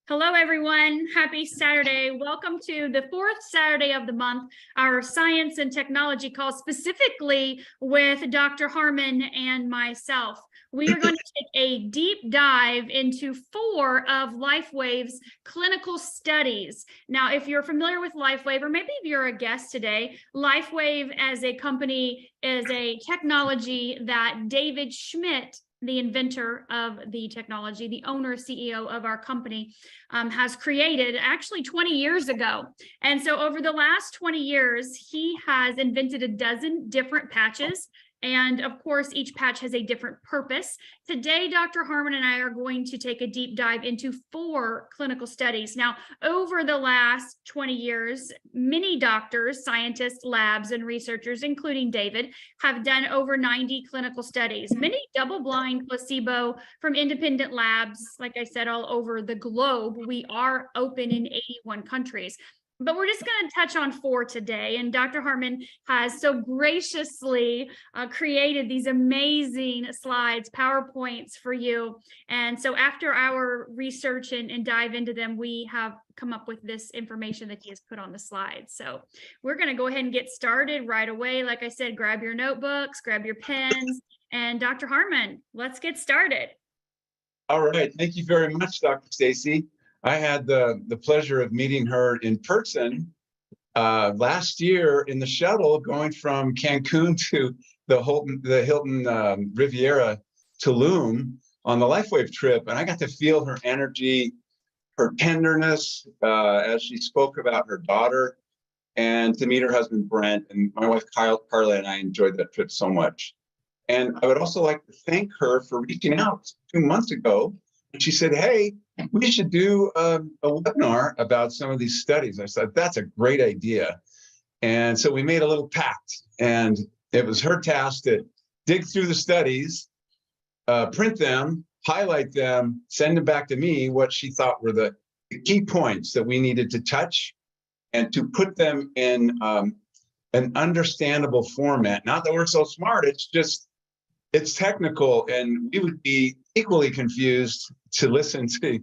Hello, everyone. Happy Saturday. Welcome to the fourth Saturday of the month, our science and technology call, specifically with Dr. Harmon and myself. We are going to take a deep dive into 4 of LifeWave's clinical studies. Now, if you're familiar with LifeWave, or maybe if you're a guest today, LifeWave as a company is a technology that David Schmidt, the inventor of the technology, the owner, CEO of our company, has created actually 20 years ago. And so over the last 20 years, he has invented a dozen different patches. And of course, each patch has a different purpose. Today, Dr. Harmon and I are going to take a deep dive into 4 clinical studies. Now, over the last 20 years, many doctors, scientists, labs, and researchers, including David, have done over 90 clinical studies, many double-blind, placebo, from independent labs, like I said, all over the globe. We are open in 81 countries. But we're just going to touch on 4 today. And Dr. Harmon has so graciously created these amazing slides, PowerPoints for you. And so after our research and dive into them, we have come up with this information that he has put on the slides. So we're going to go ahead and get started right away. Like I said, grab your notebooks, grab your pens. And Dr. Harmon, let's get started. All right. Thank you very much, Dr. Staci. I had the pleasure of meeting her in person last year in the shuttle going from Cancun to the Hilton Riviera Tulum on the LifeWave trip. And I got to feel her energy, her tenderness as she spoke about her daughter, and to meet her husband, Brent, and my wife, Carla, and I enjoyed that trip so much. And I would also like to thank her for reaching out 2 months ago. And she said, hey, we should do a webinar about some of these studies. I said, that's a great idea. And so we made a little pact, and it was her task to dig through the studies, print them, highlight them, send them back to me, what she thought were the key points that we needed to touch, and to put them in an understandable format. Not that we're so smart, it's technical, and we would be equally confused to listen to,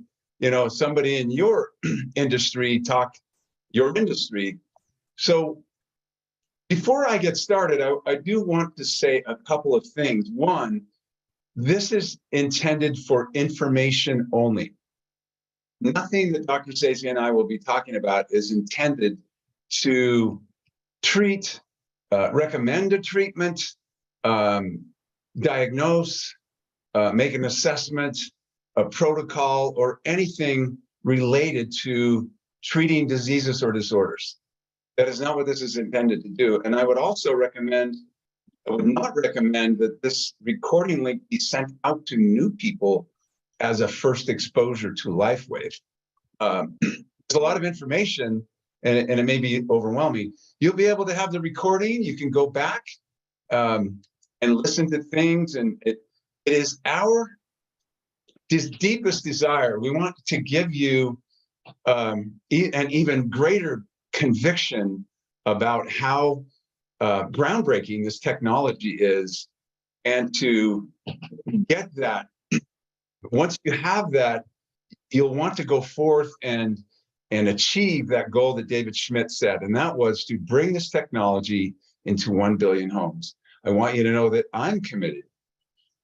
somebody in your industry talk your industry. So before I get started, I do want to say a couple of things. One, this is intended for information only. Nothing that Dr. Staci and I will be talking about is intended to treat, recommend a treatment, diagnose, make an assessment, a protocol, or anything related to treating diseases or disorders. That is not what this is intended to do. And I would not recommend that this recording link be sent out to new people as a first exposure to LifeWave. There's a lot of information, and it may be overwhelming. You'll be able to have the recording. You can go back and listen to things, and it is our deepest desire. We want to give you an even greater conviction about how groundbreaking this technology is, and to get that. Once you have that, you'll want to go forth and achieve that goal that David Schmidt said, and that was to bring this technology into 1 billion homes. I want you to know that I'm committed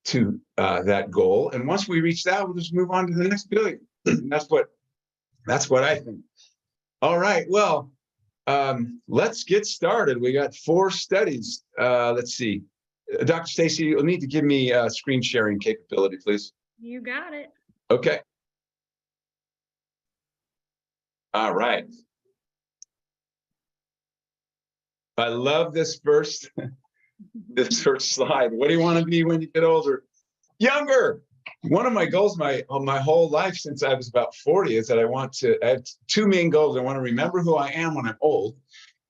to that goal. And once we reach that, we'll just move on to the next billion. That's what I think. All right, well, let's get started. We got 4 studies. Let's see. Dr. Staci, you'll need to give me screen sharing capability, please. You got it. Okay. All right. I love this first slide. What do you want to be when you get older? Younger. One of my goals my whole life since I was about 40 is that I have 2 main goals. I want to remember who I am when I'm old,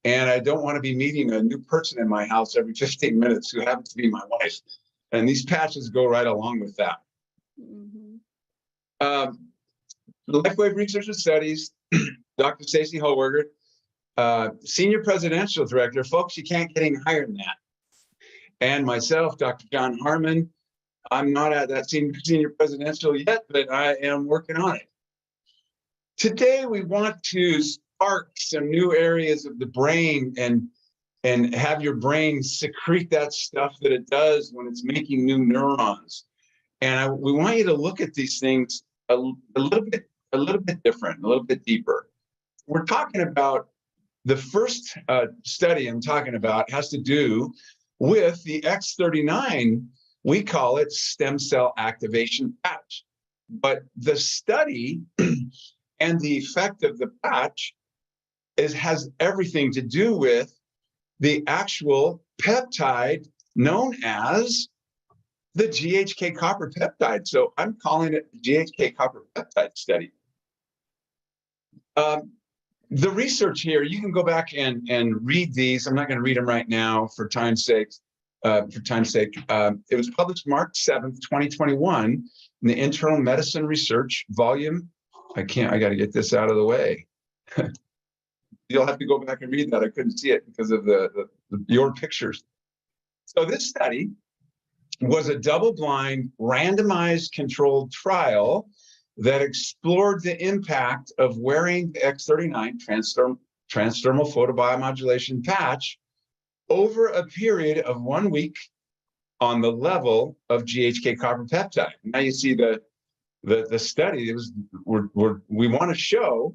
and I don't want to be meeting a new person in my house every 15 minutes who happens to be my wife. And these patches go right along with that. Mm-hmm. LifeWave Research and Studies, Dr. Staci Hohwerger, Senior Presidential Director. Folks, you can't get any higher than that. And myself, Dr. John Harmon. I'm not at that senior presidential yet, but I am working on it. Today, we want to spark some new areas of the brain and have your brain secrete that stuff that it does when it's making new neurons. And we want you to look at these things a little bit different, a little bit deeper. We're talking about the first study I'm talking about has to do with the X39. We call it stem cell activation patch. But the study and the effect of the patch has everything to do with the actual peptide known as the GHK copper peptide. So I'm calling it the GHK copper peptide study. The research here, you can go back and read these. I'm not going to read them right now for time's sake. It was published March 7th, 2021 in the Internal Medicine Research volume. I got to get this out of the way. You'll have to go back and read that. I couldn't see it because of your pictures. So this study was a double-blind, randomized controlled trial that explored the impact of wearing the X39 transdermal photobiomodulation patch over a period of 1 week on the level of GHK copper peptide. Now you see the study. We want to show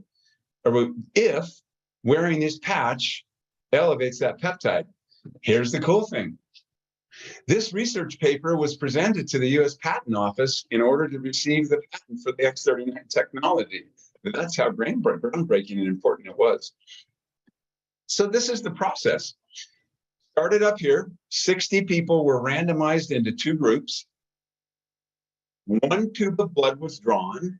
if wearing this patch elevates that peptide. Here's the cool thing. This research paper was presented to the U.S. Patent Office in order to receive the patent for the X39 technology. That's how groundbreaking and important it was. So this is the process. Started up here, 60 people were randomized into 2 groups. 1 tube of blood was drawn.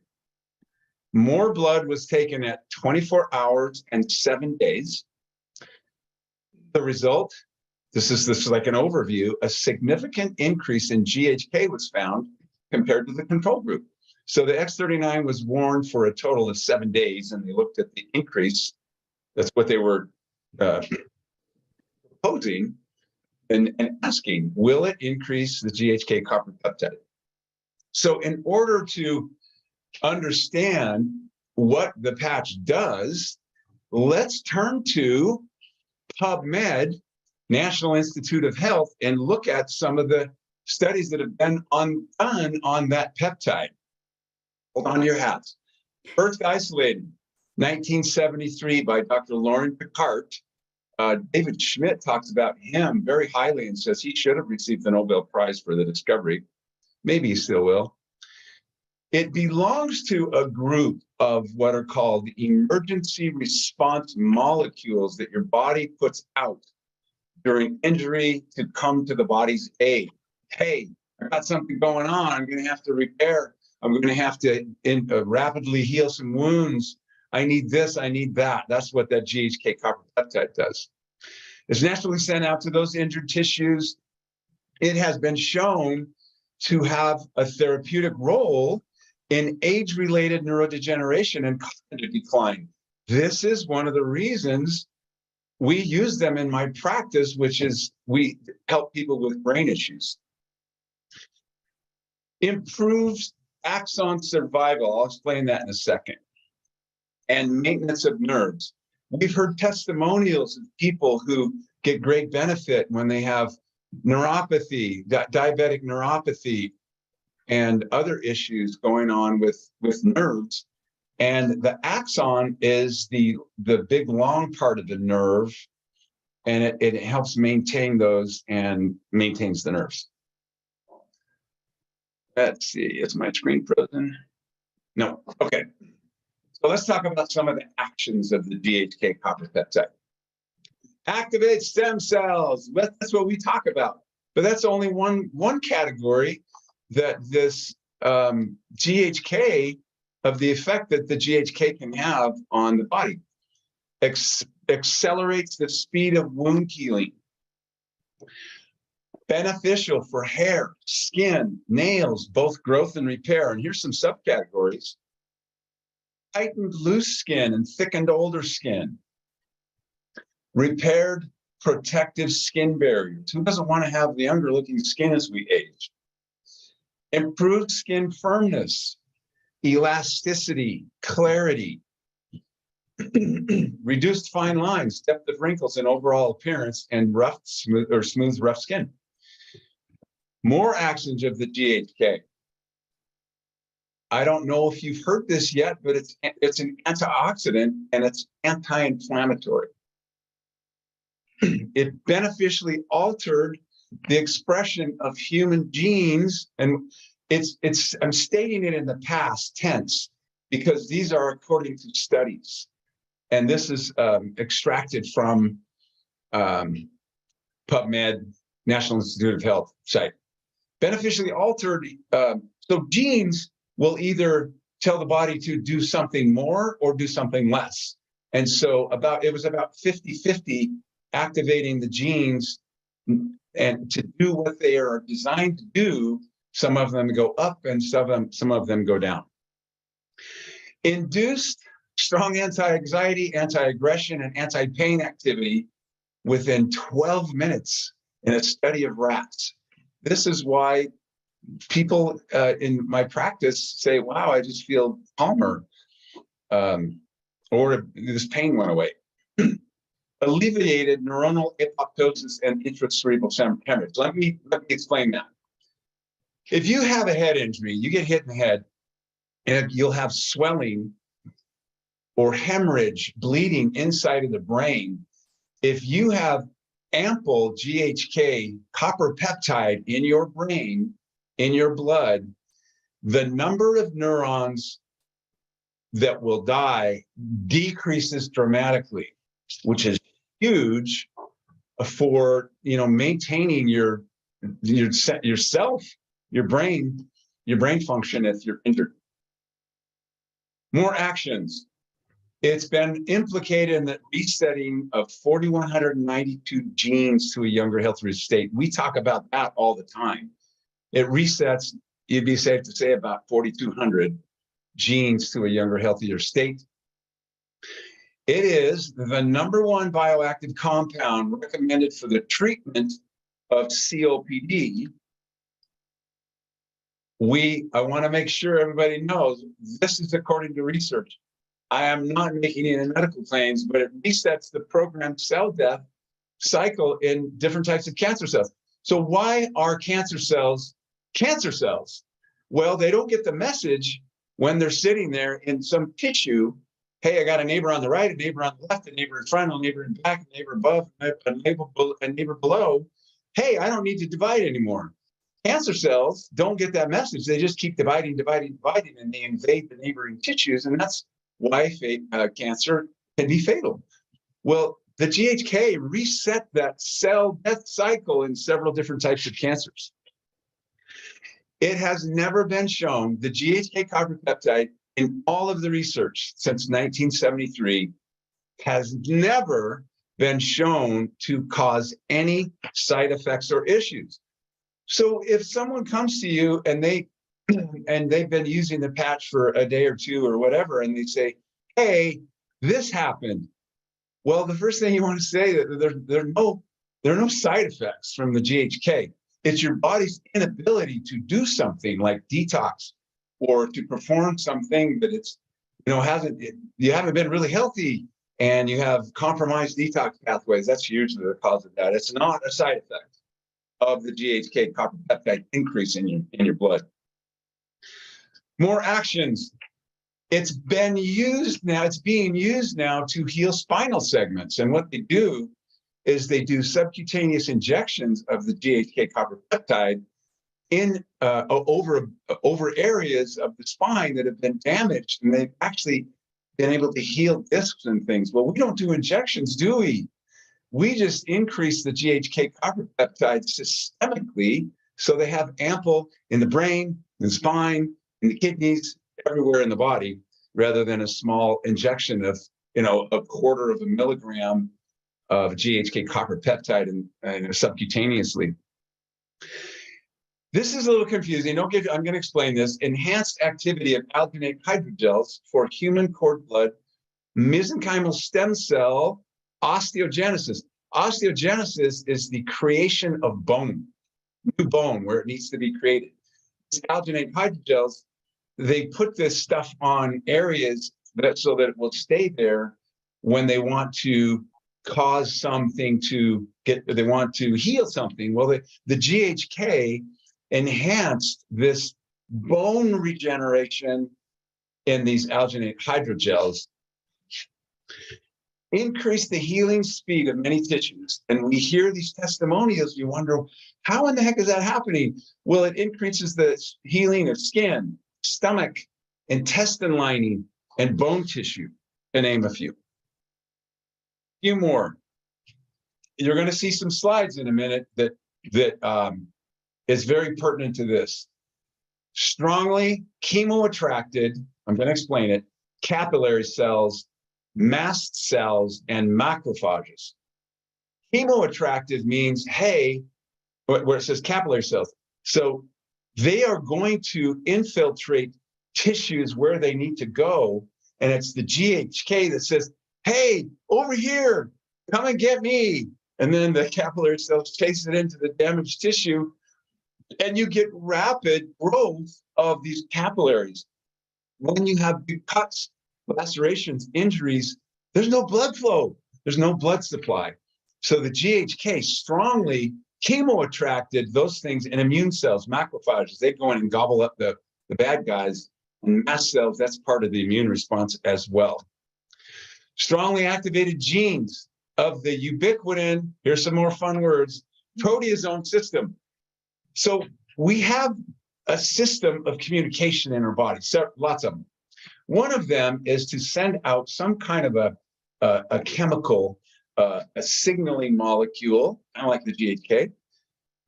More blood was taken at 24 hours and 7 days. The result, this is like an overview, a significant increase in GHK was found compared to the control group. So the X39 was worn for a total of 7 days, and they looked at the increase. That's what they were proposing and asking, will it increase the GHK copper peptide? So in order to understand what the patch does, let's turn to PubMed, National Institute of Health, and look at some of the studies that have been done on that peptide. Hold on to your hats. First isolated, 1973 by Dr. Lauren Picard. David Schmidt talks about him very highly and says he should have received the Nobel Prize for the discovery. Maybe he still will. It belongs to a group of what are called emergency response molecules that your body puts out during injury to come to the body's aid. Hey, I got something going on. I'm going to have to repair. I'm going to have to rapidly heal some wounds. I need this, I need that. That's what that GHK copper peptide does. It's naturally sent out to those injured tissues. It has been shown to have a therapeutic role in age-related neurodegeneration and cognitive decline. This is one of the reasons we use them in my practice, which is we help people with brain issues. Improves axon survival. I'll explain that in a second. And maintenance of nerves. We've heard testimonials of people who get great benefit when they have neuropathy, diabetic neuropathy, and other issues going on with nerves. And the axon is the big long part of the nerve, and it helps maintain those and maintains the nerves. Let's see, is my screen frozen? No, okay. So let's talk about some of the actions of the GHK copper peptide. Activate stem cells. That's what we talk about. But that's only one category that this GHK, of the effect that the GHK can have on the body. Accelerates the speed of wound healing. Beneficial for hair, skin, nails, both growth and repair. And here's some subcategories. Tightened loose skin and thickened older skin. Repaired protective skin barriers. Who doesn't want to have the younger looking skin as we age? Improved skin firmness, elasticity, clarity, reduced fine lines, depth of wrinkles, and overall appearance, and smooth, rough skin. More actions of the GHK. I don't know if you've heard this yet, but it's an antioxidant and it's anti-inflammatory. It beneficially altered the expression of human genes, and I'm stating it in the past tense because these are according to studies, and this is extracted from PubMed, National Institute of Health site. Beneficially altered, so genes will either tell the body to do something more or do something less. And so it was about 50-50 activating the genes and to do what they are designed to do. Some of them go up and some of them go down. Induced strong anti-anxiety, anti-aggression, and anti-pain activity within 12 minutes in a study of rats. This is why people in my practice say, wow, I just feel calmer, or this pain went away. Alleviated neuronal apoptosis and intracerebral hemorrhage. Let me explain that. If you have a head injury, you get hit in the head, and you'll have swelling or hemorrhage, bleeding inside of the brain. If you have ample GHK copper peptide in your brain, in your blood, the number of neurons that will die decreases dramatically, which is huge for maintaining yourself, your brain function if you're injured. More actions. It's been implicated in the resetting of 4,192 genes to a younger, healthier state. We talk about that all the time. It resets, you'd be safe to say, about 4,200 genes to a younger, healthier state. It is the #1 bioactive compound recommended for the treatment of COPD. I want to make sure everybody knows this is according to research. I am not making any medical claims, but it resets the programmed cell death cycle in different types of cancer cells. So why are cancer cells cancer cells? Well, they don't get the message when they're sitting there in some tissue. Hey, I got a neighbor on the right, a neighbor on the left, a neighbor in front, a neighbor in back, a neighbor above, a neighbor below. Hey, I don't need to divide anymore. Cancer cells don't get that message. They just keep dividing, and they invade the neighboring tissues, and that's why cancer can be fatal. Well, the GHK reset that cell death cycle in several different types of cancers. It has never been shown, the GHK copper peptide in all of the research since 1973 has never been shown to cause any side effects or issues. So if someone comes to you and they've been using the patch for a day or two or whatever, and they say, hey, this happened. Well, the first thing you want to say that there are no side effects from the GHK. It's your body's inability to do something like detox or to perform something that you haven't been really healthy and you have compromised detox pathways. That's usually the cause of that. It's not a side effect of the GHK copper peptide increase in your blood. More actions. It's being used now to heal spinal segments. And what they do is they do subcutaneous injections of the GHK copper peptide in over areas of the spine that have been damaged, and they've actually been able to heal discs and things. Well, we don't do injections, do we? We just increase the GHK copper peptide systemically, so they have ample in the brain, in the spine, in the kidneys, everywhere in the body, rather than a small injection of, a 1/4 milligram of GHK copper peptide subcutaneously. This is a little confusing. I'm going to explain this. Enhanced activity of alginate hydrogels for human cord blood, mesenchymal stem cell osteogenesis. Osteogenesis is the creation of bone, new bone where it needs to be created. These alginate hydrogels, they put this stuff on areas so that it will stay there when they want to cause something to they want to heal something. Well, the GHK enhanced this bone regeneration in these alginate hydrogels, increase the healing speed of many tissues. And we hear these testimonials, you wonder, how in the heck is that happening? Well, it increases the healing of skin, stomach, intestine lining, and bone tissue, to name a few. Few more. You're going to see some slides in a minute that is very pertinent to this. Strongly chemo-attracted, I'm going to explain it, capillary cells, mast cells, and macrophages. Chemo-attractive means, hey, where it says capillary cells. So they are going to infiltrate tissues where they need to go. And it's the GHK that says, hey, over here, come and get me. And then the capillary cells chase it into the damaged tissue. And you get rapid growth of these capillaries. When you have big cuts, lacerations, injuries, there's no blood flow. There's no blood supply. So the GHK strongly chemo-attracted those things in immune cells, macrophages. They go in and gobble up the bad guys. And mast cells, that's part of the immune response as well. Strongly activated genes of the ubiquitin, here's some more fun words, proteasome system. So we have a system of communication in our body, so lots of them. One of them is to send out some kind of a chemical, a signaling molecule, kind of like the GHK,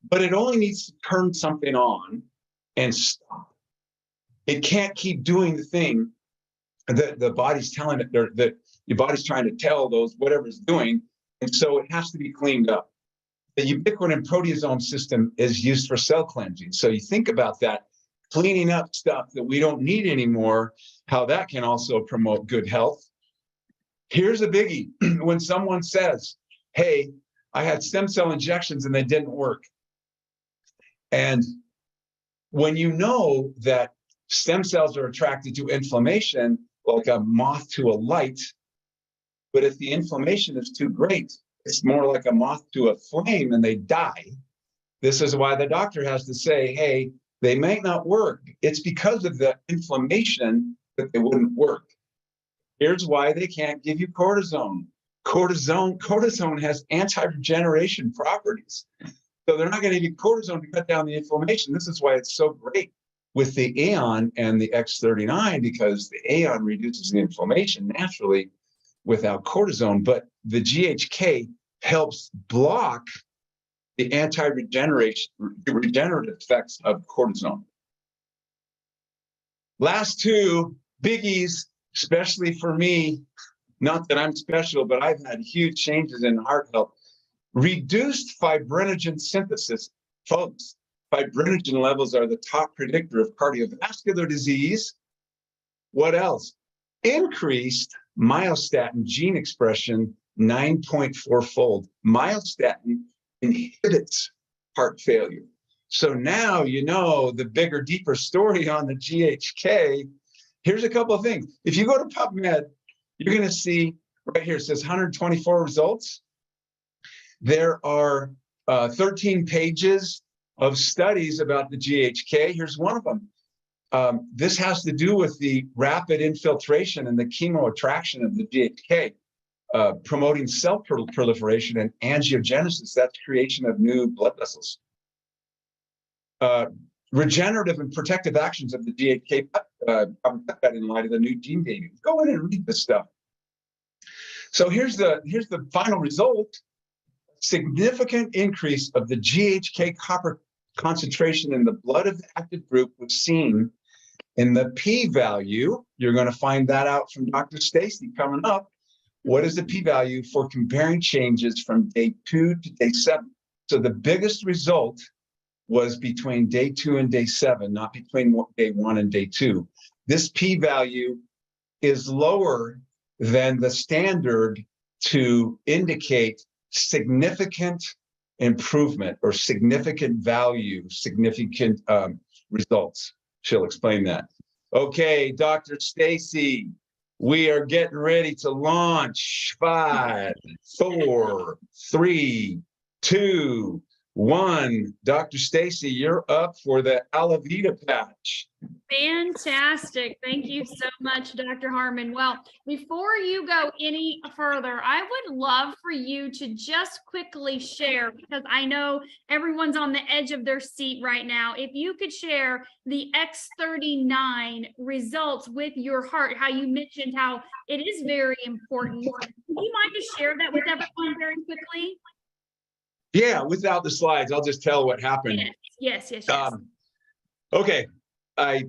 but it only needs to turn something on and stop. It can't keep doing the thing that the body's telling it, that your body's trying to tell those whatever it's doing, and so it has to be cleaned up. The ubiquitin proteasome system is used for cell cleansing. So you think about that, cleaning up stuff that we don't need anymore, how that can also promote good health. Here's a biggie. When someone says, hey, I had stem cell injections and they didn't work. And when you know that stem cells are attracted to inflammation like a moth to a light, but if the inflammation is too great, it's more like a moth to a flame and they die. This is why the doctor has to say, hey, they might not work. It's because of the inflammation that they wouldn't work. Here's why they can't give you cortisone. Cortisone has anti-regeneration properties. So they're not going to give you cortisone to cut down the inflammation. This is why it's so great with the Aeon and the X39, because the Aeon reduces the inflammation naturally without cortisone, but the GHK helps block the regenerative effects of cortisone. Last two biggies, especially for me, not that I'm special, but I've had huge changes in heart health. Reduced fibrinogen synthesis. Folks, fibrinogen levels are the top predictor of cardiovascular disease. What else? Increased myostatin gene expression 9.4-fold. Myostatin inhibits heart failure. So now you know the bigger, deeper story on the GHK. Here's a couple of things. If you go to PubMed, you're going to see right here, it says 124 results. There are 13 pages of studies about the GHK. Here's one of them. This has to do with the rapid infiltration and the chemo attraction of the GHK, promoting cell proliferation and angiogenesis. That's creation of new blood vessels. Regenerative and protective actions of the GHK peptide in light of the new gene dating. Go in and read this stuff. So here's the final result. Significant increase of the GHK copper concentration in the blood of the active group was seen in the p-value. You're going to find that out from Dr. Staci coming up. What is the p-value for comparing changes from day 2 to day 7? So the biggest result was between day 2 and day 7, not between day 1 and day 2. This p-value is lower than the standard to indicate significant improvement or significant value, significant results. She'll explain that. Okay, Dr. Staci, We are getting ready to launch. 5, 4, 3, 2, 1. Dr. Staci, you're up for the Alavita patch. Fantastic. Thank you so much, Dr. Harmon. Well, before you go any further, I would love for you to just quickly share, because I know everyone's on the edge of their seat right now. If you could share the X39 results with your heart, how you mentioned how it is very important. Would you mind to share that with everyone very quickly? Yeah, without the slides, I'll just tell what happened. Yes. Okay. I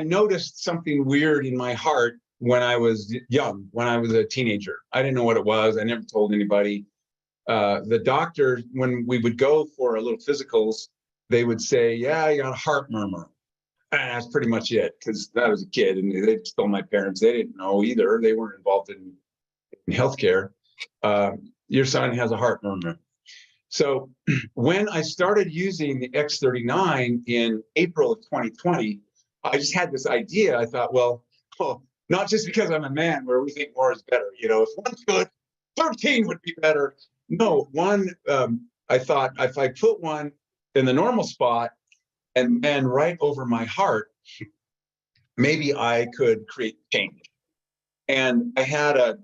noticed something weird in my heart when I was young, when I was a teenager. I didn't know what it was. I never told anybody. The doctor, when we would go for our little physicals, they would say, yeah, you got a heart murmur. And that's pretty much it, because I was a kid and they just told my parents. They didn't know either. They weren't involved in healthcare. Your son has a heart murmur. So when I started using the X39 in April of 2020, I just had this idea. I thought, well, not just because I'm a man where we think more is better. You know, if one's good, 13 would be better. No, I thought if I put one in the normal spot and then right over my heart, maybe I could create change. And I had a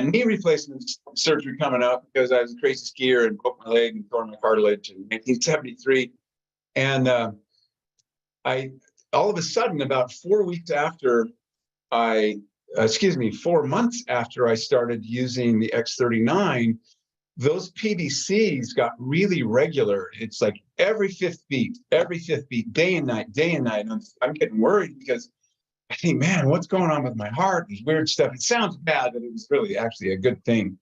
knee replacement surgery coming up because I was a crazy skier and broke my leg and tore my cartilage in 1973. And I, all of a sudden, about 4 months after I started using the X39, those PVCs got really regular. It's like every fifth beat, day and night. I'm getting worried because I think, man, what's going on with my heart? This weird stuff. It sounds bad, but it was really actually a good thing.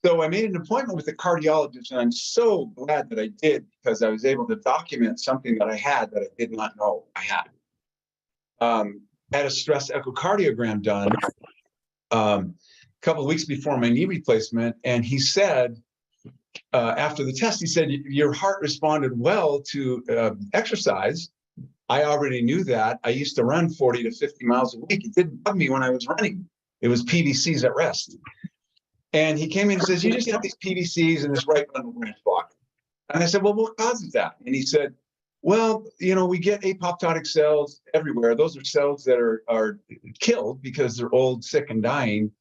So I made an appointment with a cardiologist, and I'm so glad that I did, because I was able to document something that I had that I did not know I had. I had a stress echocardiogram done a couple of weeks before my knee replacement, and he said, after the test, he said, your heart responded well to exercise. I already knew that. I used to run 40 to 50 miles a week. It didn't bug me when I was running. It was PVCs at rest. And he came in and says, you just have these PVCs in this right bundle branch block. And I said, well, what causes that? And he said, well, you know, we get apoptotic cells everywhere. Those are cells that are killed because they're old, sick, and dying.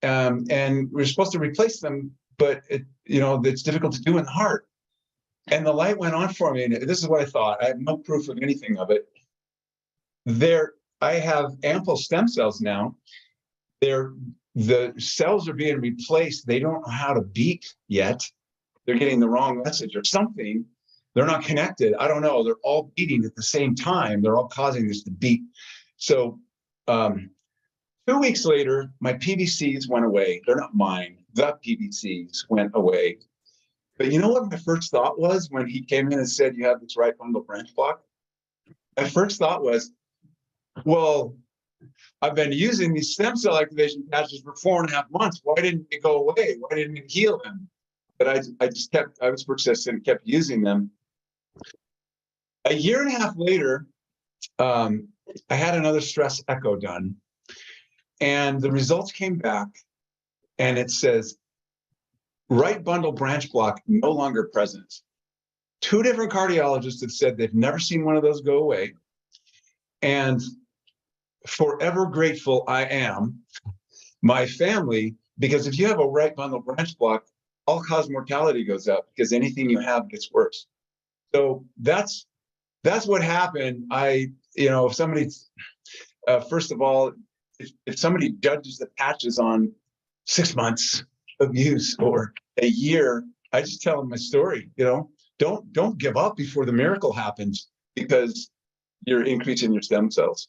And we're supposed to replace them, but it's difficult to do in the heart. And the light went on for me, and this is what I thought. I have no proof of anything of it. I have ample stem cells now. The cells are being replaced. They don't know how to beat yet. They're getting the wrong message or something. They're not connected. I don't know. They're all beating at the same time. They're all causing this to beat. So 2 weeks later, my PVCs went away. They're not mine. The PVCs went away. But you know what my first thought was when he came in and said, you have this right bundle branch block? My first thought was, well, I've been using these stem cell activation patches for 4.5 months. Why didn't they go away? Why didn't it heal them? But I was persistent and kept using them. A 1.5 years later, I had another stress echo done, and the results came back, and it says, right bundle branch block no longer present. 2 different cardiologists have said they've never seen one of those go away. And forever grateful I am, my family, because if you have a right bundle branch block, all-cause mortality goes up because anything you have gets worse. So that's what happened. If somebody, first of all, if somebody judges the patches on 6 months of use or a year, I just tell them my story. Don't give up before the miracle happens, because you're increasing your stem cells.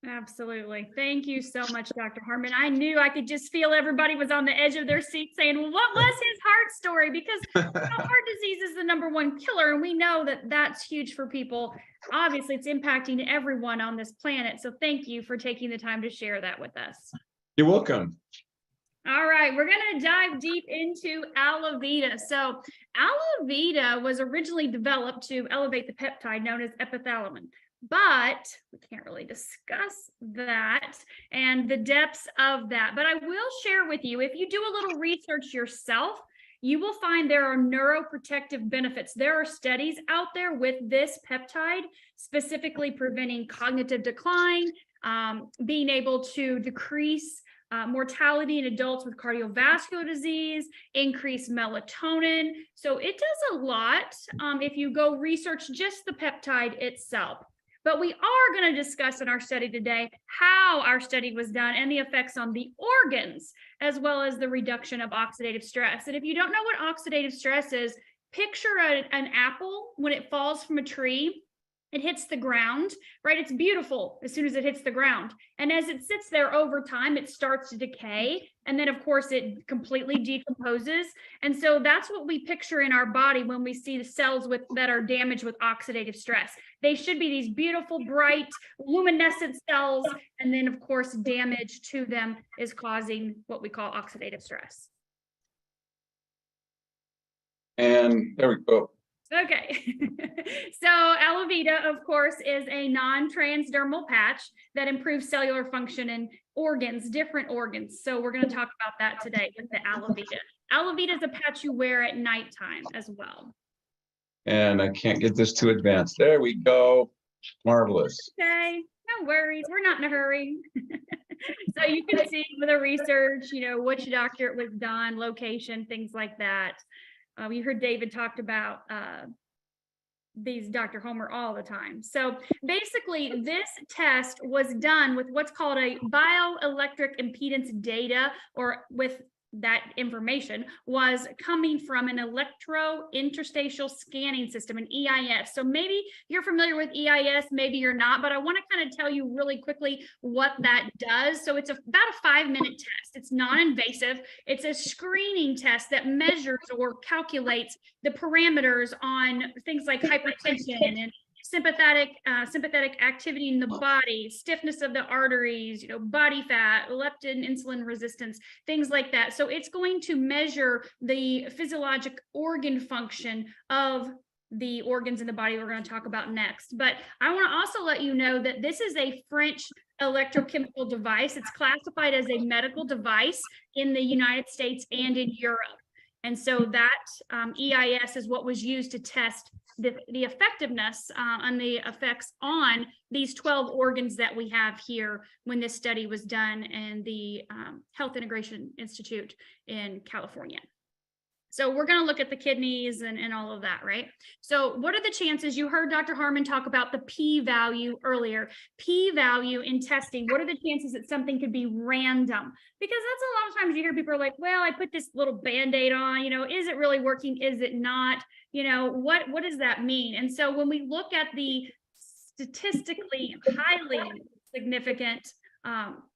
Absolutely. Thank you so much, Dr. Harmon. I knew I could just feel everybody was on the edge of their seat saying, well, what was his heart story? Because heart disease is the #1 killer, and we know that that's huge for people. Obviously, it's impacting everyone on this planet. So thank you for taking the time to share that with us. You're welcome. All right, we're going to dive deep into Alavita. So Alavita was originally developed to elevate the peptide known as epithalamin. but we can't really discuss that and the depths of that. But I will share with you, if you do a little research yourself, you will find there are neuroprotective benefits. There are studies out there with this peptide, specifically preventing cognitive decline, being able to decrease mortality in adults with cardiovascular disease, increase melatonin. So it does a lot if you go research just the peptide itself. But we are going to discuss in our study today how our study was done and the effects on the organs, as well as the reduction of oxidative stress. And if you don't know what oxidative stress is, picture an apple when it falls from a tree. It hits the ground, right? It's beautiful as soon as it hits the ground. And as it sits there over time, it starts to decay. And then, of course, it completely decomposes. And so that's what we picture in our body when we see the cells that are damaged with oxidative stress. They should be these beautiful, bright, luminescent cells. And then, of course, damage to them is causing what we call oxidative stress. And there we go. Okay, so Alavida, of course, is a non-transdermal patch that improves cellular function in organs, different organs. So we're going to talk about that today with the Alavida. Alavida is a patch you wear at nighttime as well. And I can't get this too advanced. There we go. Marvelous. Okay, no worries. We're not in a hurry. So you can see with the research, which doctor it was done, location, things like that. We heard David talked about these Dr. Homer all the time. So basically, this test was done with what's called a bioelectric impedance data, or with that information was coming from an electro-interstitial scanning system, an EIS. So maybe you're familiar with EIS, maybe you're not, but I want to kind of tell you really quickly what that does. So it's about a 5-minute test. It's non-invasive. It's a screening test that measures or calculates the parameters on things like hypertension and sympathetic activity in the body, stiffness of the arteries, body fat, leptin, insulin resistance, things like that. So it's going to measure the physiologic organ function of the organs in the body we're going to talk about next. But I want to also let you know that this is a French electrochemical device. It's classified as a medical device in the United States and in Europe. And so that EIS is what was used to test the effectiveness and the effects on these 12 organs that we have here when this study was done in the Health Integration Institute in California. So we're going to look at the kidneys and all of that, right? So what are the chances? You heard Dr. Harmon talk about the p-value earlier. P-value in testing, what are the chances that something could be random? Because that's a lot of times you hear people are like, well, I put this little Band-Aid on, is it really working? Is it not? What does that mean? And so when we look at the statistically highly significant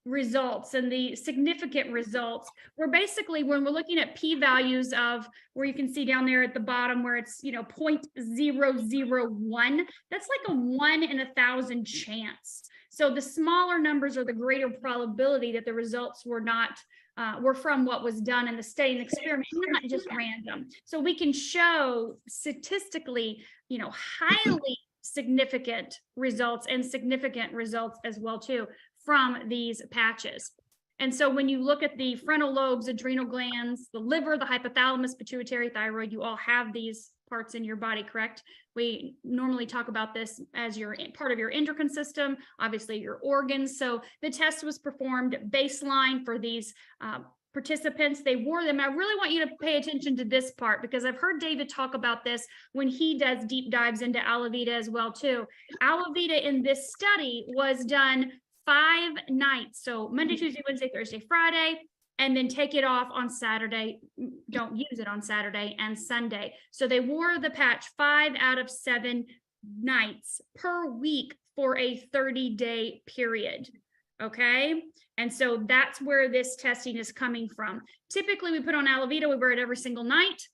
results and the significant results, when we're looking at p-values of where you can see down there at the bottom where it's 0.001, that's like a 1 in 1,000 chance. So the smaller numbers are the greater probability that the results were from what was done in the study and experiment, not just random. So we can show statistically, highly significant results and significant results as well too from these patches. And so when you look at the frontal lobes, adrenal glands, the liver, the hypothalamus, pituitary, thyroid, you all have these parts in your body, correct? We normally talk about this as your part of your endocrine system, obviously your organs. So the test was performed baseline for these participants. They wore them. I really want you to pay attention to this part because I've heard David talk about this when he does deep dives into Alavida as well too. Alavida in this study was done 5 nights. So Monday, Tuesday, Wednesday, Thursday, Friday, and then take it off on Saturday. Don't use it on Saturday and Sunday. So they wore the patch 5 out of 7 nights per week for a 30-day period. Okay. And so that's where this testing is coming from. Typically we put on Alavida, we wear it every single night,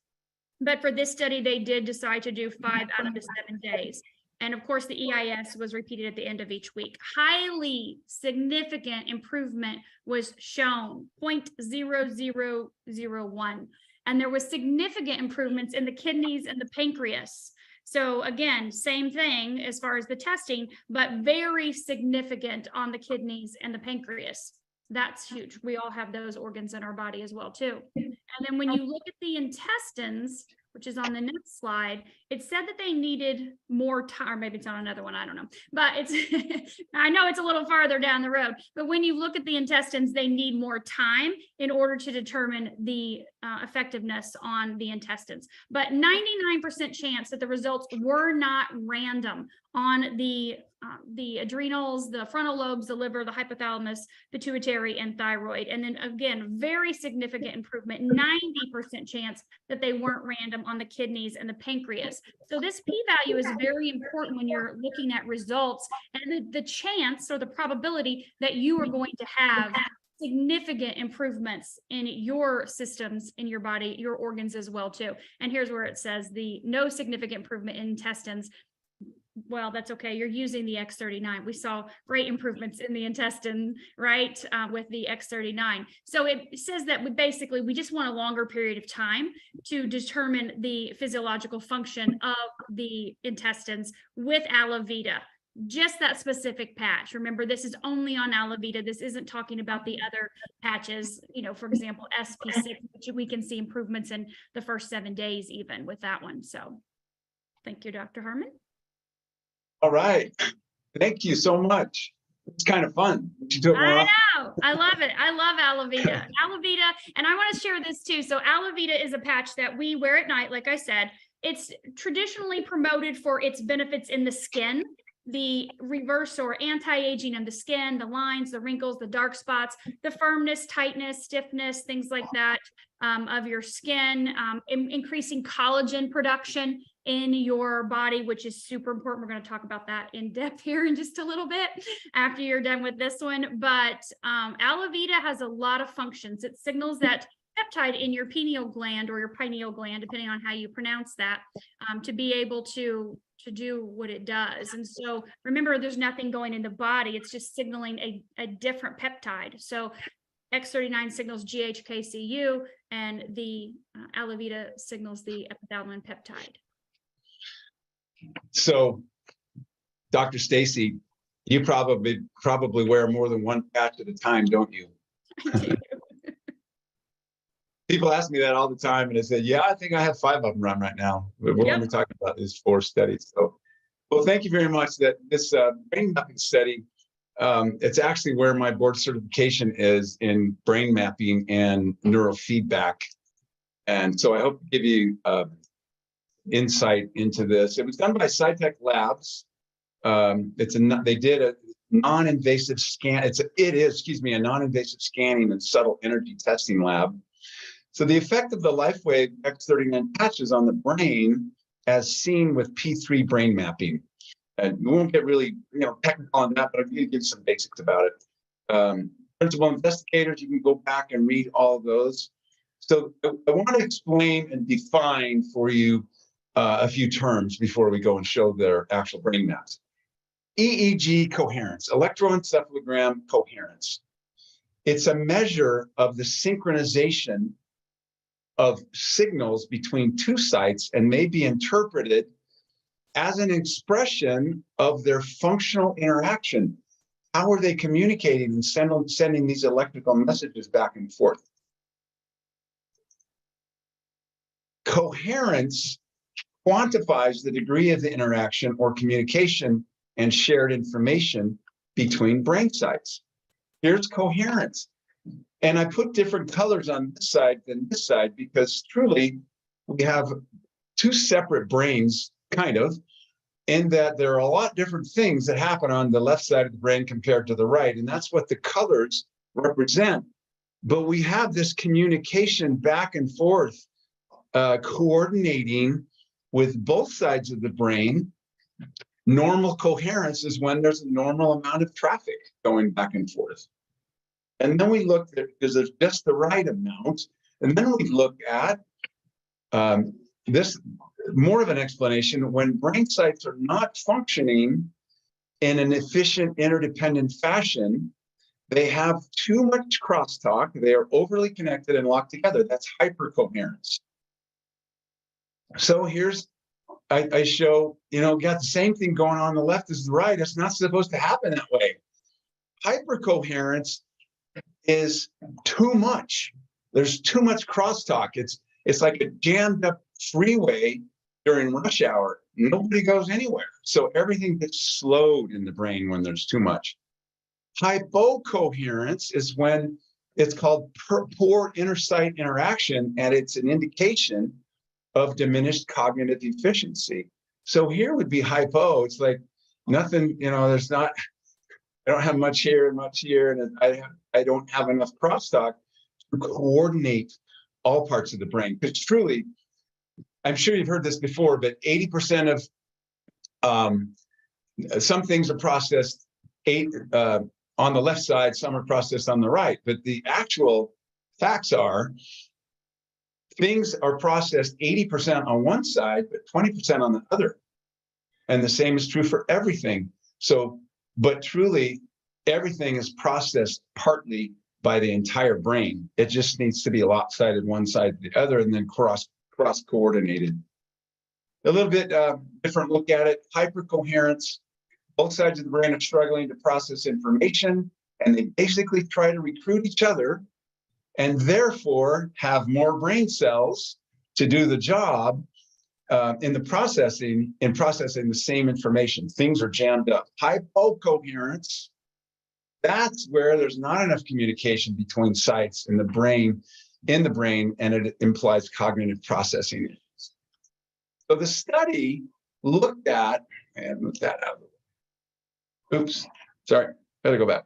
but for this study, they did decide to do 5 out of the 7 days. And of course, the EIS was repeated at the end of each week. Highly significant improvement was shown, 0.0001. And there was significant improvements in the kidneys and the pancreas. So again, same thing as far as the testing, but very significant on the kidneys and the pancreas. That's huge. We all have those organs in our body as well too. And then when you look at the intestines, which is on the next slide, it said that they needed more time, or maybe it's on another one, I don't know. But it's, I know it's a little farther down the road, but when you look at the intestines, they need more time in order to determine the effectiveness on the intestines. But 99% chance that the results were not random on the adrenals, the frontal lobes, the liver, the hypothalamus, pituitary, and thyroid. And then again, very significant improvement, 90% chance that they weren't random on the kidneys and the pancreas. So this p-value is very important when you're looking at results, and the chance or the probability that you are going to have significant improvements in your systems, in your body, your organs as well too. And here's where it says the no significant improvement in intestines. Well, that's okay. You're using the X39. We saw great improvements in the intestine, right, with the X39. So it says that we just want a longer period of time to determine the physiological function of the intestines with Alavita. Just that specific patch. Remember, this is only on Alavita. This isn't talking about the other patches, you know, for example, SP6, which we can see improvements in the first 7 days even with that one. So thank you, Dr. Harmon. All right. Thank you so much. It's kind of fun. You do it more often. I know. I love it. I love Alavita. Alavita, and I want to share this too. So Alavita is a patch that we wear at night, like I said. It's traditionally promoted for its benefits in the skin, the reverse or anti-aging of the skin, the lines, the wrinkles, the dark spots, the firmness, tightness, stiffness, things like that of your skin, increasing collagen production in your body, which is super important. We're going to talk about that in depth here in just a little bit after you're done with this one. But Alavita has a lot of functions. It signals that peptide in your pineal gland or your pineal gland, depending on how you pronounce that, to be able to do what it does. And so remember, there's nothing going in the body. It's just signaling a different peptide. So X39 signals GHKCU, and the Alavita signals the epithalamin peptide. So, Dr. Staci, you probably wear more than one patch at a time, don't you? I do. People ask me that all the time, and I said, yeah, I think I have 5 of them run right now. We're only talking about these 4 studies. So, well, thank you very much. That this brain mapping study, it's actually where my board certification is in brain mapping and neurofeedback. And so I hope to give you insight into this. It was done by SciTech Labs. They did a non-invasive scan. It is a non-invasive scanning and subtle energy testing lab. So the effect of the LifeWave X39 patches on the brain, as seen with P3 brain mapping. And we won't get really technical on that, but I'm going to give some basics about it. Principal investigators, you can go back and read all of those. So I want to explain and define for you a few terms before we go and show their actual brain maps. EEG coherence, electroencephalogram coherence. It's a measure of the synchronization of signals between 2 sites and may be interpreted as an expression of their functional interaction. How are they communicating and sending these electrical messages back and forth? Coherence quantifies the degree of the interaction or communication and shared information between brain sites. Here's coherence. And I put different colors on this side than this side because truly we have 2 separate brains, kind of, in that there are a lot different things that happen on the left side of the brain compared to the right. And that's what the colors represent. But we have this communication back and forth, coordinating with both sides of the brain. Normal coherence is when there's a normal amount of traffic going back and forth. And then we look at, because there's just the right amount. And then we look at this, more of an explanation, when brain sites are not functioning in an efficient interdependent fashion, they have too much crosstalk, they are overly connected and locked together. That's hypercoherence. So here's I show, got the same thing going on the left as the right. It's not supposed to happen that way. Hypercoherence is too much. There's too much crosstalk. It's like a jammed up freeway during rush hour. Nobody goes anywhere. So everything gets slowed in the brain when there's too much. Hypocoherence is when it's called poor inter-site interaction, and it's an indication of diminished cognitive efficiency. So here would be hypo. It's like nothing, there's not, I don't have much here and much here, and I don't have enough crosstalk to coordinate all parts of the brain. Because truly, I'm sure you've heard this before, but 80% of some things are processed on the left side, some are processed on the right. But the actual facts are things are processed 80% on one side, but 20% on the other. And the same is true for everything. So, but truly, everything is processed partly by the entire brain. It just needs to be lopsided one side to the other and then cross-coordinated. A little bit different look at it. Hypercoherence. Both sides of the brain are struggling to process information, and they basically try to recruit each other and therefore have more brain cells to do the job in processing the same information. Things are jammed up. Hypocoherence, that's where there's not enough communication between sites in the brain, and it implies cognitive processing. So the study looked at, and move that out. Oops, sorry, better go back.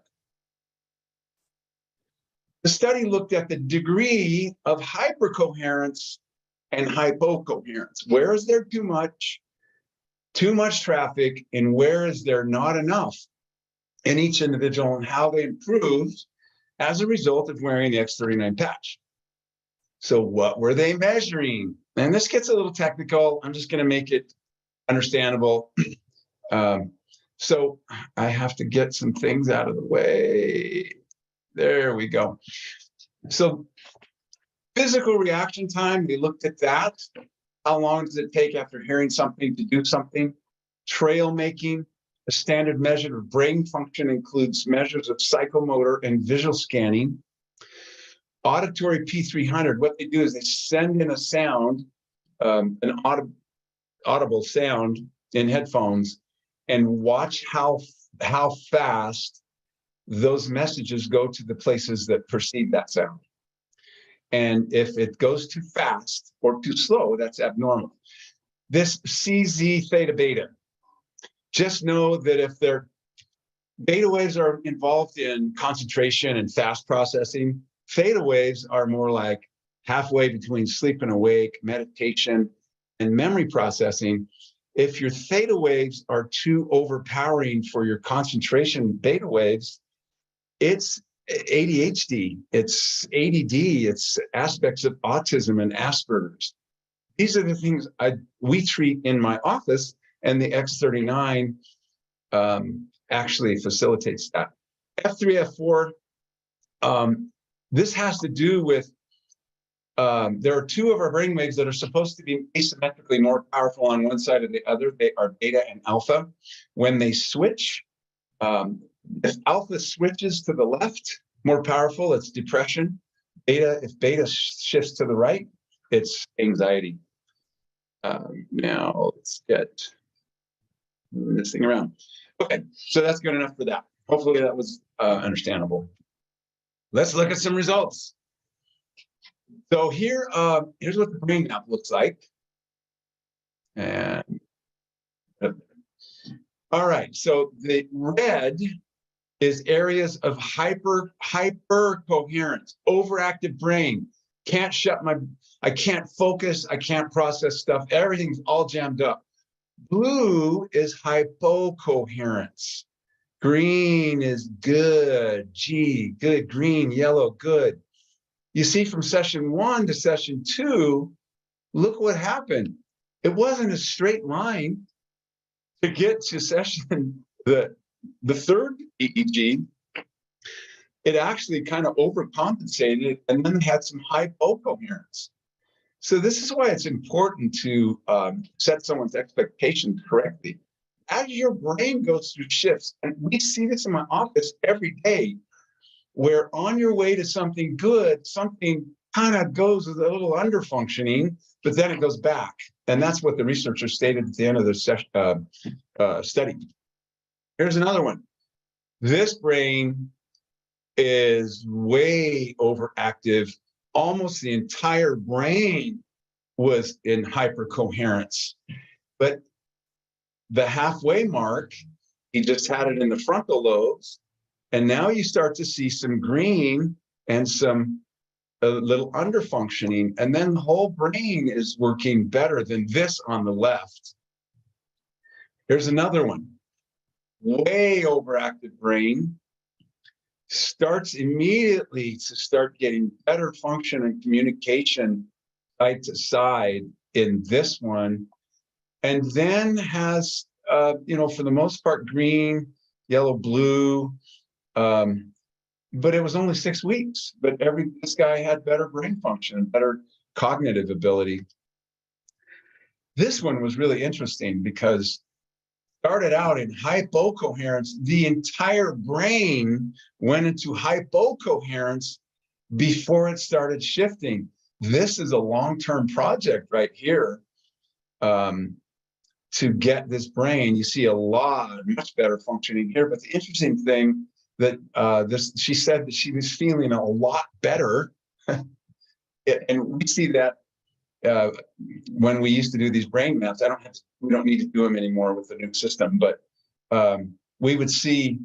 The study looked at the degree of hypercoherence and hypocoherence. Where is there too much traffic, and where is there not enough in each individual, and how they improved as a result of wearing the X39 patch. So what were they measuring? And this gets a little technical. I'm just going to make it understandable. So I have to get some things out of the way. There we go. So physical reaction time, we looked at that. How long does it take after hearing something to do something? Trail making, a standard measure of brain function includes measures of psychomotor and visual scanning. Auditory P300, what they do is they send in a sound, an audible sound in headphones, and watch how fast those messages go to the places that perceive that sound. And if it goes too fast or too slow, that's abnormal. This CZ theta beta, just know that if their beta waves are involved in concentration and fast processing, theta waves are more like halfway between sleep and awake, meditation, and memory processing. If your theta waves are too overpowering for your concentration beta waves, it's ADHD, it's ADD, it's aspects of autism and Asperger's. These are the things we treat in my office, and the X39 actually facilitates that. F3, F4, this has to do with, there are two of our brain waves that are supposed to be asymmetrically more powerful on one side or the other. They are beta and alpha. When they switch, if alpha switches to the left, more powerful, it's depression. If beta shifts to the right, it's anxiety. Now let's get this thing around. Okay, so that's good enough for that. Hopefully that was understandable. Let's look at some results. So here's what the brain map looks like. And all right, so the red is areas of hypercoherence, overactive brain. I can't focus, I can't process stuff. Everything's all jammed up. Blue is hypocoherence. Green is good, good, green, yellow, good. You see, from session 1 to session 2, look what happened. It wasn't a straight line to get to session, the third EEG. It actually kind of overcompensated, and then had some hypocoherence. So this is why it's important to set someone's expectations correctly. As your brain goes through shifts, and we see this in my office every day, where on your way to something good, something kind of goes a little under functioning, but then it goes back. And that's what the researchers stated at the end of the study. Here's another one. This brain is way overactive. Almost the entire brain was in hypercoherence. But the halfway mark, he just had it in the frontal lobes. And now you start to see some green and some a little underfunctioning. And then the whole brain is working better than this on the left. Here's another one. Way overactive brain starts immediately to start getting better function and communication side to side in this one. And then has, for the most part, green, yellow, blue. But it was only 6 weeks. But this guy had better brain function, better cognitive ability. This one was really interesting because started out in hypocoherence. The entire brain went into hypocoherence before it started shifting. This is a long-term project right here. To get this brain, you see a lot much better functioning here. But the interesting thing that she said that she was feeling a lot better, and we see that when we used to do these brain maps. We don't need to do them anymore with the new system, but we would see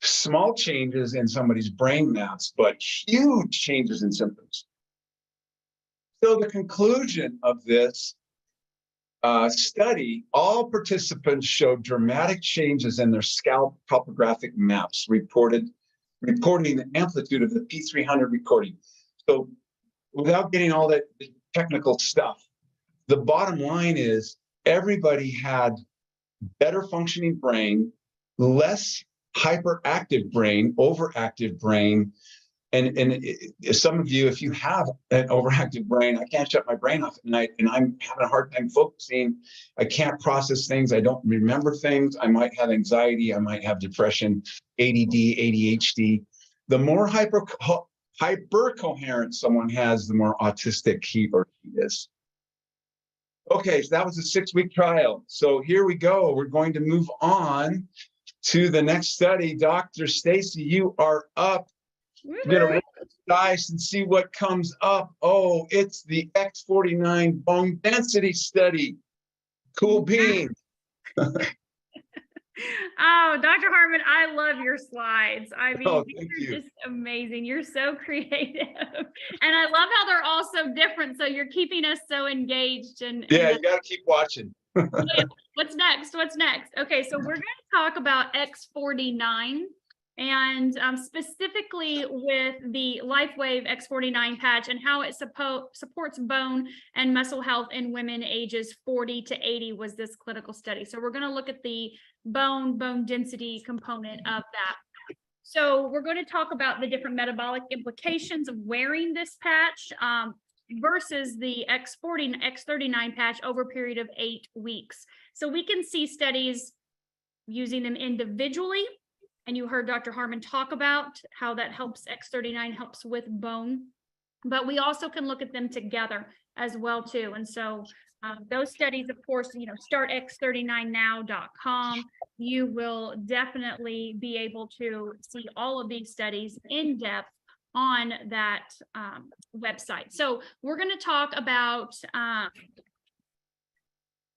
small changes in somebody's brain maps, but huge changes in symptoms. So the conclusion of this study, all participants showed dramatic changes in their scalp topographic maps, reporting the amplitude of the P300 recording. So without getting all that technical stuff, the bottom line is everybody had better functioning brain, less hyperactive brain, overactive brain. And some of you, if you have an overactive brain, I can't shut my brain off at night and I'm having a hard time focusing. I can't process things. I don't remember things. I might have anxiety. I might have depression, ADD, ADHD. The more hypercoherent someone has, the more autistic he or she is. Okay, so that was a 6-week trial. So here we go. We're going to move on to the next study. Dr. Staci, you are up. We're going to roll the dice and see what comes up. Oh, it's the X39 bone density study. Cool beans. Oh, Dr. Harmon, I love your slides. I mean, you're just amazing. You're so creative. And I love how they're all so different. So you're keeping us so engaged. And yeah, you got to keep watching. What's next? What's next? Okay, so we're going to talk about X39. And specifically with the LifeWave X39 patch and how it supports bone and muscle health in women ages 40 to 80 was this clinical study. So we're going to look at the bone density component of that. So we're going to talk about the different metabolic implications of wearing this patch versus the X39 patch over a period of 8 weeks. So we can see studies using them individually. And you heard Dr. Harmon talk about how that helps, X39 helps with bone, but we also can look at them together as well too. And so those studies, of course, startx39now.com, you will definitely be able to see all of these studies in depth on that website. So we're going to talk about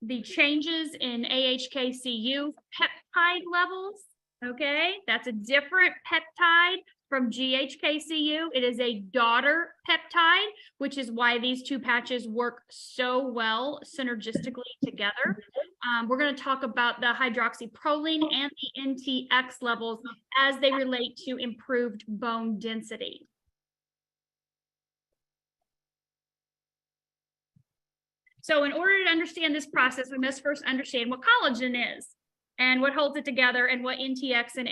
the changes in AHKCU peptide levels. Okay, that's a different peptide from GHKCU. It is a daughter peptide, which is why these two patches work so well synergistically together. We're going to talk about the hydroxyproline and the NTX levels as they relate to improved bone density. So in order to understand this process, we must first understand what collagen is and what holds it together and what NTX and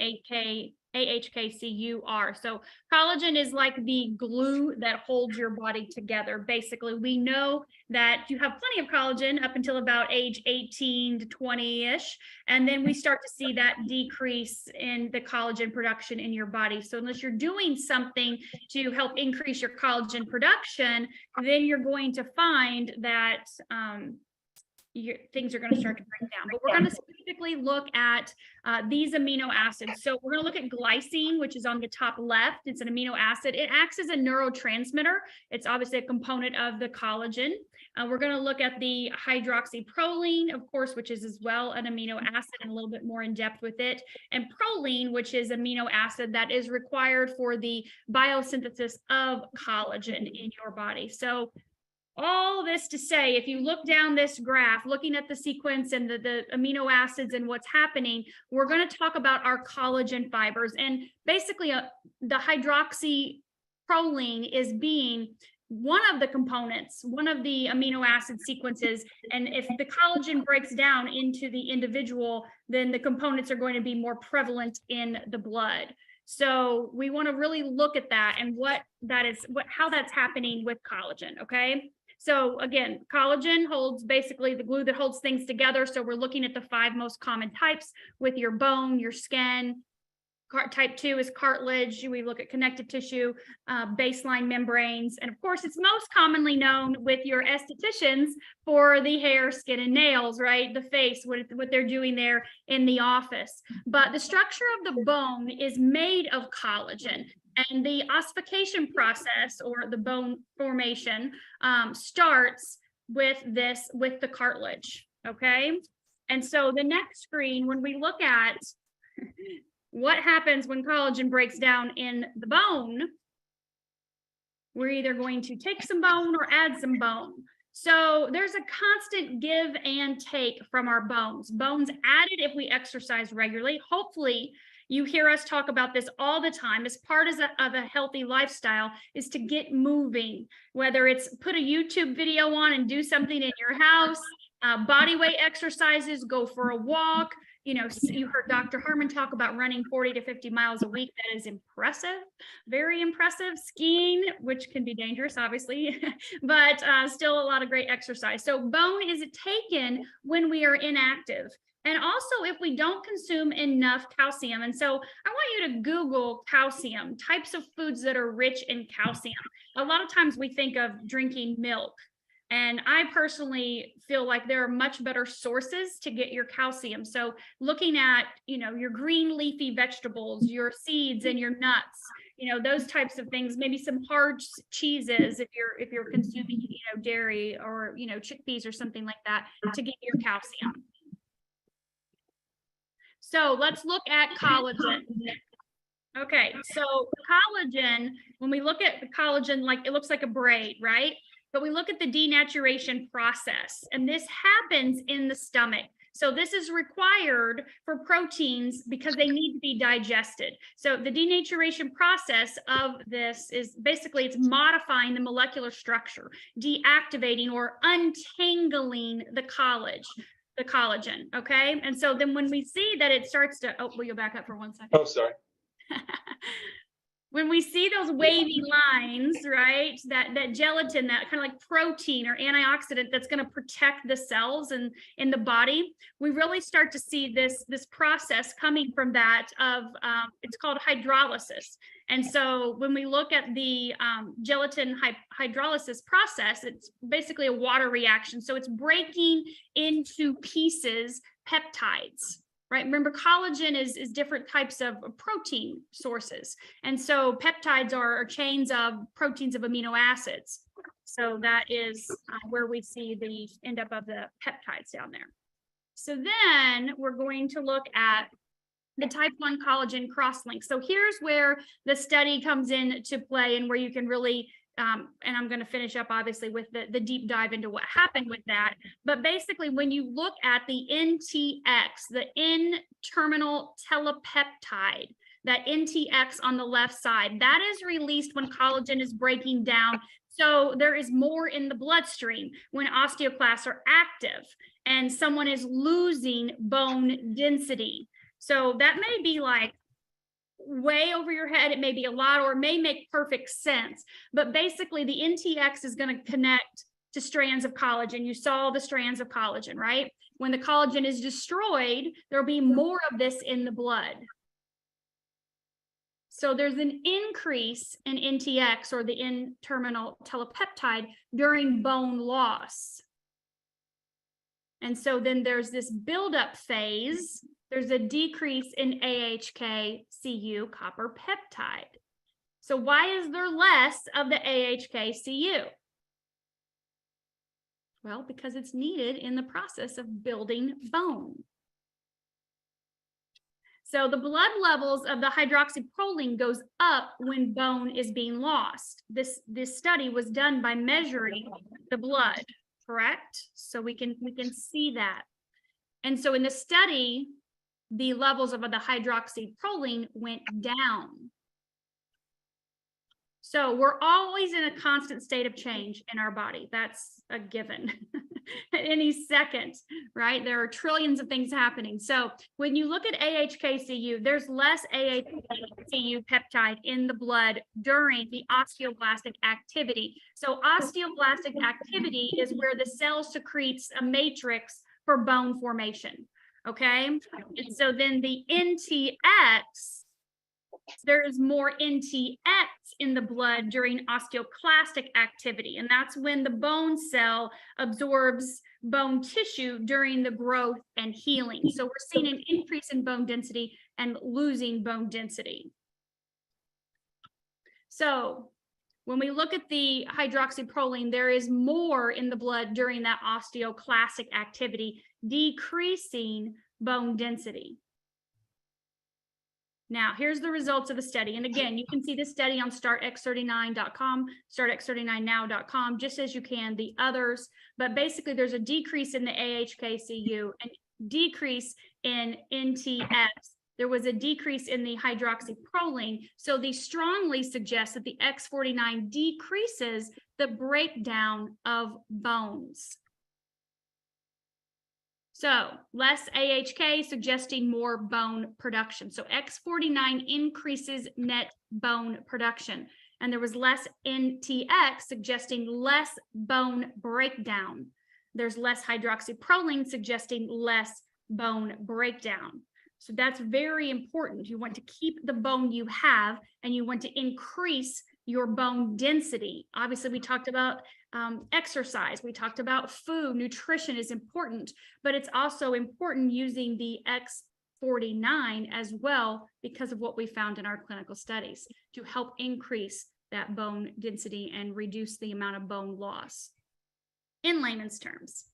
AHKCUR. So collagen is like the glue that holds your body together. Basically, we know that you have plenty of collagen up until about age 18 to 20-ish, and then we start to see that decrease in the collagen production in your body. So unless you're doing something to help increase your collagen production, then you're going to find that things are going to start to break down. But we're going to specifically look at these amino acids. So we're going to look at glycine, which is on the top left. It's an amino acid. It acts as a neurotransmitter. It's obviously a component of the collagen. We're going to look at the hydroxyproline, of course, which is as well an amino acid, and a little bit more in depth with it. And proline, which is amino acid that is required for the biosynthesis of collagen in your body. So all this to say, if you look down this graph, looking at the sequence and the amino acids and what's happening, we're going to talk about our collagen fibers. And basically, the hydroxyproline is being one of the components, one of the amino acid sequences. And if the collagen breaks down into the individual, then the components are going to be more prevalent in the blood. So we want to really look at that and how that's happening with collagen. Okay. So again, collagen holds basically the glue that holds things together. So we're looking at the 5 most common types with your bone, your skin. Type 2 is cartilage. We look at connective tissue, baseline membranes, and of course, it's most commonly known with your estheticians for the hair, skin, and nails, right? The face, what they're doing there in the office. But the structure of the bone is made of collagen, and the ossification process, or the bone formation, starts with the cartilage. Okay, and so the next screen, when we look at what happens when collagen breaks down in the bone, we're either going to take some bone or add some bone. So there's a constant give and take from our bones. Bones added if we exercise regularly. Hopefully, you hear us talk about this all the time as part of a healthy lifestyle, is to get moving, whether it's put a YouTube video on and do something in your house, body weight exercises, go for a walk. You know, you heard Dr. Harmon talk about running 40 to 50 miles a week. That is impressive, very impressive. Skiing, which can be dangerous, obviously, but still a lot of great exercise. So bone is taken when we are inactive. And also if we don't consume enough calcium. And so I want you to Google calcium, types of foods that are rich in calcium. A lot of times we think of drinking milk. And I personally feel like there are much better sources to get your calcium. So looking at, your green leafy vegetables, your seeds and your nuts, those types of things, maybe some hard cheeses if you're consuming, dairy or, chickpeas or something like that to get your calcium. So let's look at collagen. Okay, so collagen, when we look at the collagen, like it looks like a braid, right? But we look at the denaturation process, and this happens in the stomach. So this is required for proteins because they need to be digested. So the denaturation process of this is basically, it's modifying the molecular structure, deactivating or untangling the collagen, okay? And so then when we see that it starts to, will you back up for 1 second? Oh, sorry. When we see those wavy lines, right, that gelatin, that kind of like protein or antioxidant that's going to protect the cells in the body, we really start to see this process coming from that of, it's called hydrolysis. And so when we look at the gelatin hydrolysis process, it's basically a water reaction. So it's breaking into pieces peptides. Right? Remember, collagen is different types of protein sources. And so peptides are chains of proteins of amino acids. So that is where we see the end up of the peptides down there. So then we're going to look at the type 1 collagen cross-link. So here's where the study comes into play and where you can really and I'm going to finish up obviously with the deep dive into what happened with that. But basically, when you look at the NTX, the N-terminal telepeptide, that NTX on the left side, that is released when collagen is breaking down. So there is more in the bloodstream when osteoclasts are active and someone is losing bone density. So that may be like way over your head, it may be a lot, or it may make perfect sense. But basically, the NTX is going to connect to strands of collagen. You saw the strands of collagen, right? When the collagen is destroyed, there'll be more of this in the blood. So there's an increase in NTX, or the N-terminal telepeptide, during bone loss. And so then there's this buildup phase. There's a decrease in AHK-Cu copper peptide. So why is there less of the AHK-Cu? Well, because it's needed in the process of building bone. So the blood levels of the hydroxyproline goes up when bone is being lost. This study was done by measuring the blood, correct? So we can see that. And so in the study, the levels of the hydroxyproline went down. So we're always in a constant state of change in our body. That's a given. At any second, right? There are trillions of things happening. So when you look at AHK-Cu, there's less AHK-Cu peptide in the blood during the osteoblastic activity. So osteoblastic activity is where the cell secretes a matrix for bone formation. Okay. And so then the NTX, there is more NTX in the blood during osteoclastic activity, and that's when the bone cell absorbs bone tissue during the growth and healing. So we're seeing an increase in bone density and losing bone density. So when we look at the hydroxyproline, there is more in the blood during that osteoclastic activity, decreasing bone density. Now, here's the results of the study. And again, you can see this study on startx39.com, startx39now.com, just as you can the others. But basically, there's a decrease in the AHK-Cu and decrease in NTX. There was a decrease in the hydroxyproline. So these strongly suggest that the X39 decreases the breakdown of bones. So less AHK suggesting more bone production. So X49 increases net bone production. And there was less NTX suggesting less bone breakdown. There's less hydroxyproline suggesting less bone breakdown. So that's very important. You want to keep the bone you have, and you want to increase your bone density. Obviously, we talked about exercise. We talked about food. Nutrition is important, but it's also important using the X49 as well, because of what we found in our clinical studies, to help increase that bone density and reduce the amount of bone loss in layman's terms.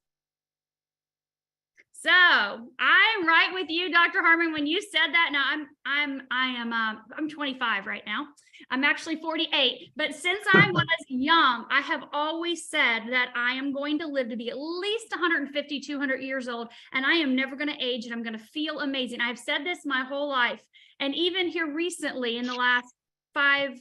So I'm right with you, Dr. Harmon, when you said that. Now I'm 25 right now. I'm actually 48, but since I was young, I have always said that I am going to live to be at least 150, 200 years old, and I am never going to age, and I'm going to feel amazing. I've said this my whole life, and even here recently in the last 3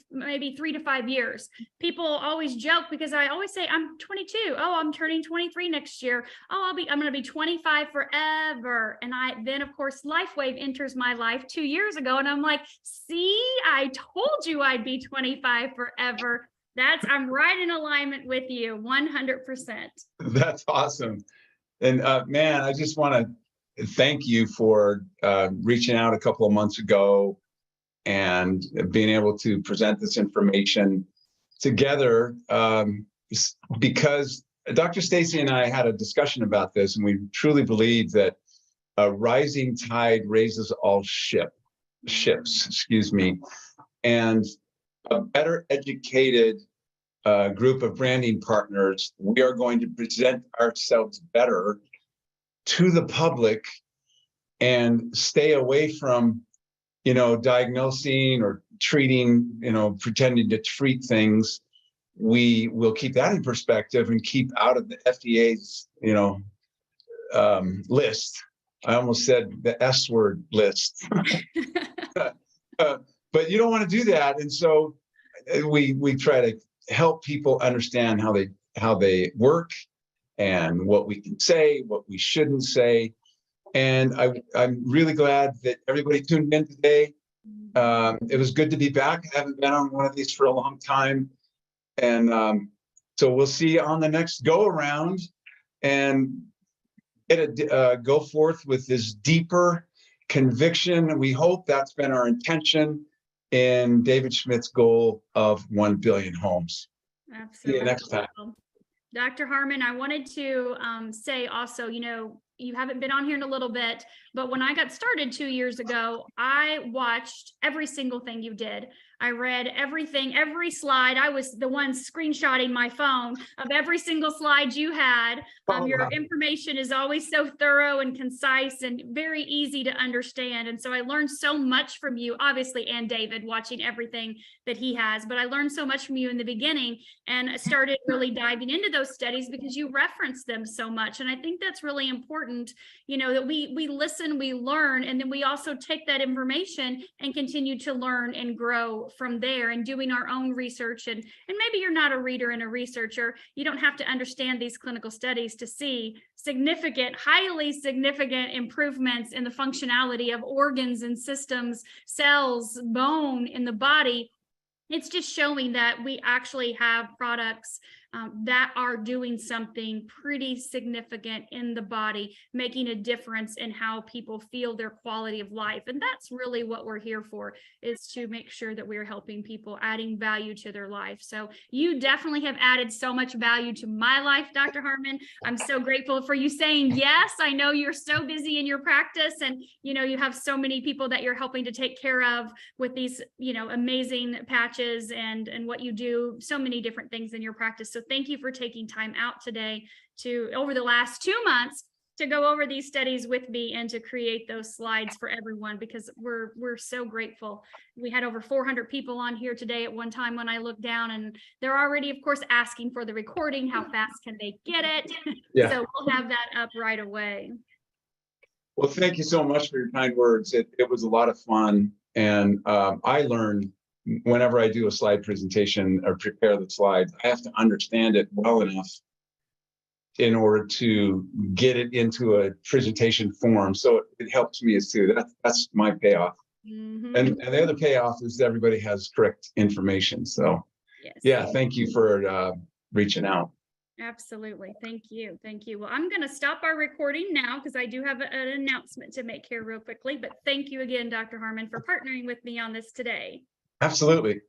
to 5 years, people always joke, because I always say I'm 22. Oh, I'm turning 23 next year. Oh, I'm going to be 25 forever. And then of course LifeWave enters my life 2 years ago, and I'm like, see, I told you I'd be 25 forever. I'm right in alignment with you 100%. That's awesome. And man, I just want to thank you for reaching out a couple of months ago and being able to present this information together, because Dr. Staci and I had a discussion about this, and we truly believe that a rising tide raises all ships, and a better educated group of branding partners, we are going to present ourselves better to the public and stay away from diagnosing or treating, pretending to treat things. We will keep that in perspective and keep out of the FDA's, list. I almost said the S word list. But you don't want to do that. And so we try to help people understand how they work and what we can say, what we shouldn't say. And I'm really glad that everybody tuned in today. It was good to be back. I haven't been on one of these for a long time. And so we'll see on the next go around and go forth with this deeper conviction. We hope that's been our intention in David Schmidt's goal of 1 billion homes. Absolutely. See you next time. Dr. Harmon, I wanted to say also, you haven't been on here in a little bit, but when I got started 2 years ago, I watched every single thing you did. I read everything, every slide. I was the one screenshotting my phone of every single slide you had. Your information is always so thorough and concise and very easy to understand. And so I learned so much from you, obviously, and David, watching everything that he has. But I learned so much from you in the beginning and started really diving into those studies because you reference them so much. And I think that's really important, that we listen, we learn, and then we also take that information and continue to learn and grow from there and doing our own research. And maybe you're not a reader and a researcher. You don't have to understand these clinical studies to see significant, highly significant improvements in the functionality of organs and systems, cells, bone in the body. It's just showing that we actually have products that are doing something pretty significant in the body, making a difference in how people feel their quality of life. And that's really what we're here for, is to make sure that we're helping people, adding value to their life. So you definitely have added so much value to my life, Dr. Harmon. I'm so grateful for you saying yes. I know you're so busy in your practice, and you have so many people that you're helping to take care of with these amazing patches and what you do, so many different things in your practice. So thank you for taking time out today over the last 2 months to go over these studies with me and to create those slides for everyone, because we're so grateful. We had over 400 people on here today at one time when I looked down, and they're already, of course, asking for the recording. How fast can they get it? Yeah. So we'll have that up right away. Well, thank you so much for your kind words. It was a lot of fun. And I learned whenever I do a slide presentation or prepare the slides, I have to understand it well enough in order to get it into a presentation form. So it helps me as too. That's my payoff. Mm-hmm. And the other payoff is everybody has correct information. So yes. Yeah, thank you for reaching out. Absolutely. Thank you. Thank you. Well, I'm going to stop our recording now because I do have an announcement to make here real quickly. But thank you again, Dr. Harmon, for partnering with me on this today. Absolutely.